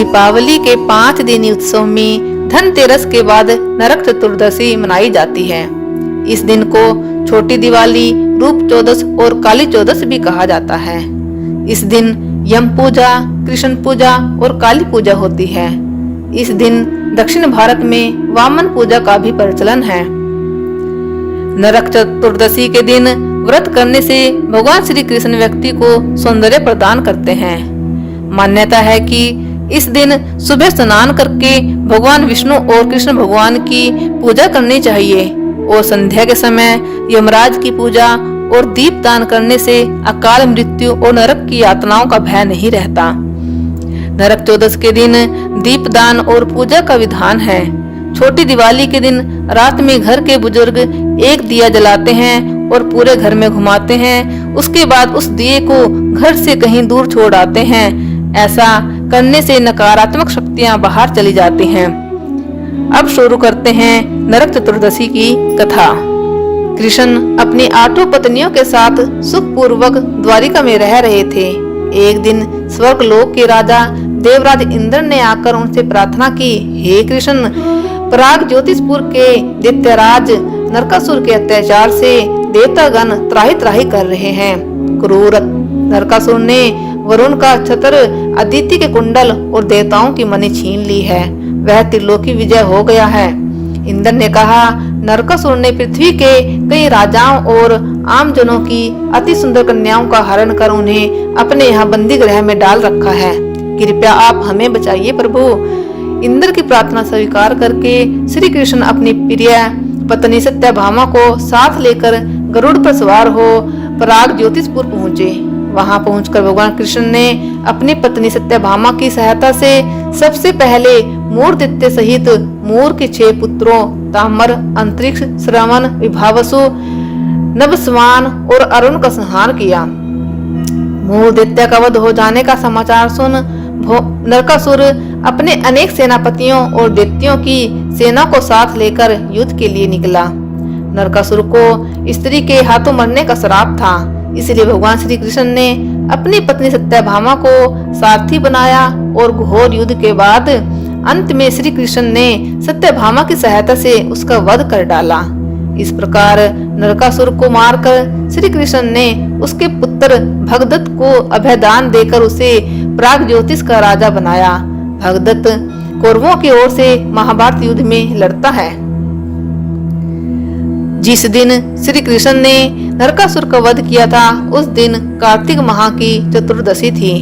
दीपावली के 5 दिनी उत्सव में धनतेरस के बाद नरक चतुर्दशी मनाई जाती है। इस दिन को छोटी दिवाली, रूप चौदस और काली चौदस भी कहा जाता है। इस दिन यम पूजा, कृष्ण पूजा और काली पूजा होती है। इस दिन दक्षिण भारत में वामन पूजा का भी प्रचलन है। नरक चतुर्दशी के दिन व्रत करने से भगवान श्री कृष्ण व्यक्ति को सौंदर्य प्रदान करते हैं। मान्यता है कि इस दिन सुबह स्नान करके भगवान विष्णु और कृष्ण भगवान की पूजा करनी चाहिए और संध्या के समय यमराज की पूजा और दीप दान करने से अकाल मृत्यु और नरक की यातनाओं का भय नहीं रहता। नरक चौदस के दिन दीप दान और पूजा का विधान है। छोटी दिवाली के दिन रात में घर के बुजुर्ग एक दिया जलाते हैं और पूरे घर में घुमाते हैं। उसके बाद उस दिए को घर से कहीं दूर छोड़ आते हैं। ऐसा करने से नकारात्मक शक्तियां बाहर चली जाती हैं। अब शुरू करते हैं नरक चतुर्दशी की कथा। कृष्ण अपनी 8 पत्नियों के साथ सुखपूर्वक द्वारिका में रह रहे थे। एक दिन स्वर्गलोक के राजा देवराज इंद्र ने आकर उनसे प्रार्थना की, हे कृष्ण, पराग ज्योतिषपुर के दैत्यराज नरकासुर के अत्याचार से देवतागण त्राहि त्राहि कर रहे हैं। क्रूर नरकासुर ने वरुण का छत्र, अदिति के कुंडल और देवताओं की मणि छीन ली है। वह त्रिलोकी विजय हो गया है। इंद्र ने कहा, नरकासुर ने पृथ्वी के कई राजाओं और आम जनों की अति सुंदर कन्याओं का हरण कर उन्हें अपने यहाँ बंदी गृह में डाल रखा है। कृपया आप हमें बचाइए प्रभु। इंद्र की प्रार्थना स्वीकार करके श्री कृष्ण अपनी प्रिय पत्नी सत्यभामा को साथ लेकर गरुड़ पर सवार हो पराग ज्योतिषपुर पहुँचे। वहां पहुंचकर भगवान कृष्ण ने अपनी पत्नी सत्यभामा की सहायता से सबसे पहले मूर्तित्य सहित मूर के 6 पुत्रों तामर, अंतरिक्ष, श्रवण, विभावसु, नभस्वान और अरुण का संहार किया। मूर्तित्य का वध हो जाने का समाचार सुन नरकासुर अपने अनेक सेनापतियों और दैत्यों की सेना को साथ लेकर युद्ध के लिए निकला। नरकासुर को स्त्री के हाथों मरने का श्राप था, इसलिए भगवान श्री कृष्ण ने अपनी पत्नी सत्यभामा को सारथी बनाया और घोर युद्ध के बाद अंत में श्री कृष्ण ने सत्यभामा की सहायता से उसका वध कर डाला। इस प्रकार नरकासुर को मारकर श्री कृष्ण ने उसके पुत्र भगदत्त को अभयदान देकर उसे प्राग ज्योतिष का राजा बनाया। भगदत्त कौरवों की ओर से महाभारत युद्ध में लड़ता है। जिस दिन श्री कृष्ण ने नरकासुर का वध किया था उस दिन कार्तिक माह की चतुर्दशी थी,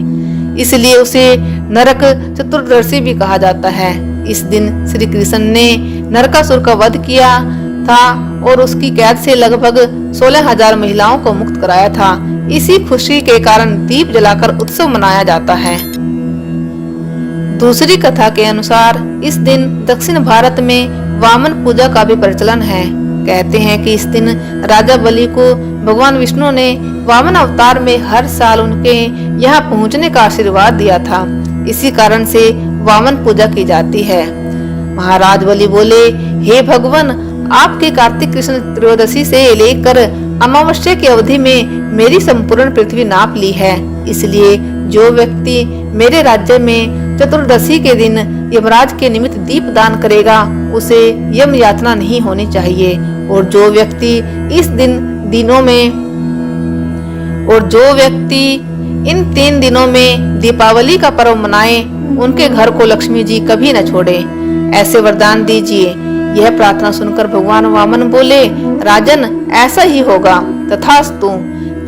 इसलिए उसे नरक चतुर्दशी भी कहा जाता है। इस दिन श्री कृष्ण ने नरकासुर का वध किया था और उसकी कैद से लगभग 16,000 महिलाओं को मुक्त कराया था। इसी खुशी के कारण दीप जलाकर उत्सव मनाया जाता है। दूसरी कथा के अनुसार इस दिन दक्षिण भारत में वामन पूजा का भी प्रचलन है। कहते हैं कि इस दिन राजा बलि को भगवान विष्णु ने वामन अवतार में हर साल उनके यहाँ पहुँचने का आशीर्वाद दिया था। इसी कारण से वामन पूजा की जाती है। महाराज बलि बोले, हे भगवान, आपके कार्तिक कृष्ण त्रयोदशी से लेकर अमावस्या की अवधि में मेरी संपूर्ण पृथ्वी नाप ली है। इसलिए जो व्यक्ति मेरे राज्य में चतुर्दशी के दिन यमराज के निमित्त दीप दान करेगा उसे यम यातना नहीं होनी चाहिए। और जो व्यक्ति इन 3 दिनों में दीपावली का पर्व मनाए उनके घर को लक्ष्मी जी कभी न छोड़े, ऐसे वरदान दीजिए। यह प्रार्थना सुनकर भगवान वामन बोले, राजन, ऐसा ही होगा, तथास्तु।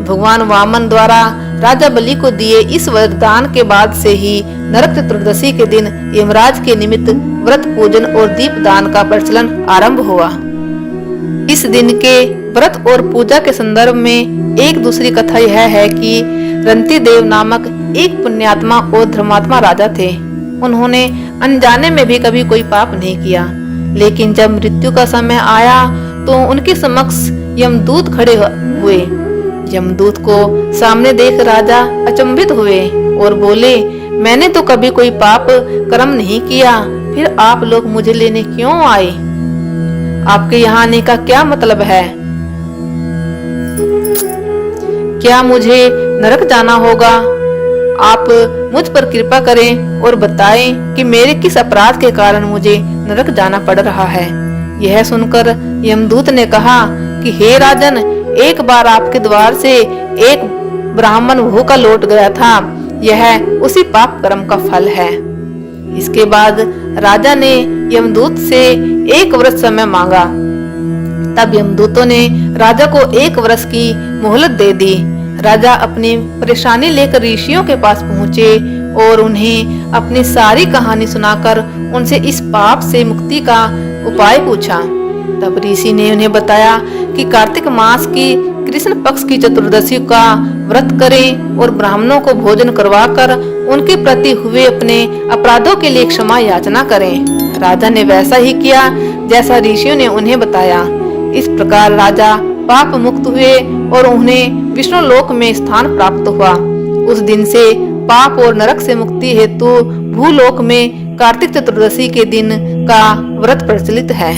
भगवान वामन द्वारा राजा बलि को दिए इस वरदान के बाद से ही नरक चतुर्दशी के दिन यमराज के निमित्त व्रत पूजन और दीप दान का प्रचलन आरंभ हुआ। इस दिन के व्रत और पूजा के संदर्भ में एक दूसरी कथा यह है कि रंती देव नामक एक पुण्यात्मा और धर्मात्मा राजा थे। उन्होंने अनजाने में भी कभी कोई पाप नहीं किया, लेकिन जब मृत्यु का समय आया तो उनके समक्ष यमदूत खड़े हुए। यमदूत को सामने देख राजा अचंभित हुए और बोले, मैंने तो कभी कोई पाप कर्म नहीं किया, फिर आप लोग मुझे लेने क्यों आए? आपके यहाँ आने का क्या मतलब है? क्या मुझे नरक जाना होगा? आप मुझ पर कृपा करें और बताएं कि मेरे किस अपराध के कारण मुझे नरक जाना पड़ रहा है। यह सुनकर यमदूत ने कहा कि हे राजन, एक बार आपके द्वार से एक ब्राह्मण भूखा लौट गया था, यह उसी पाप कर्म का फल है। इसके बाद राजा ने यमदूत से 1 वर्ष समय मांगा। तब यमदूतों ने राजा को 1 वर्ष की मोहलत दे दी। राजा अपनी परेशानी लेकर ऋषियों के पास पहुँचे और उन्हें अपनी सारी कहानी सुनाकर उनसे इस पाप से मुक्ति का उपाय पूछा। तब ऋषि ने उन्हें बताया कि कार्तिक मास की कृष्ण पक्ष की चतुर्दशी का व्रत करें और ब्राह्मणों को भोजन करवाकर उनके प्रति हुए अपने अपराधों के लिए क्षमा याचना करें। राजा ने वैसा ही किया जैसा ऋषियों ने उन्हें बताया। इस प्रकार राजा पाप मुक्त हुए और उन्हें विष्णु लोक में स्थान प्राप्त हुआ। उस दिन से पाप और नरक से मुक्ति हेतु भूलोक में कार्तिक चतुर्दशी के दिन का व्रत प्रचलित है।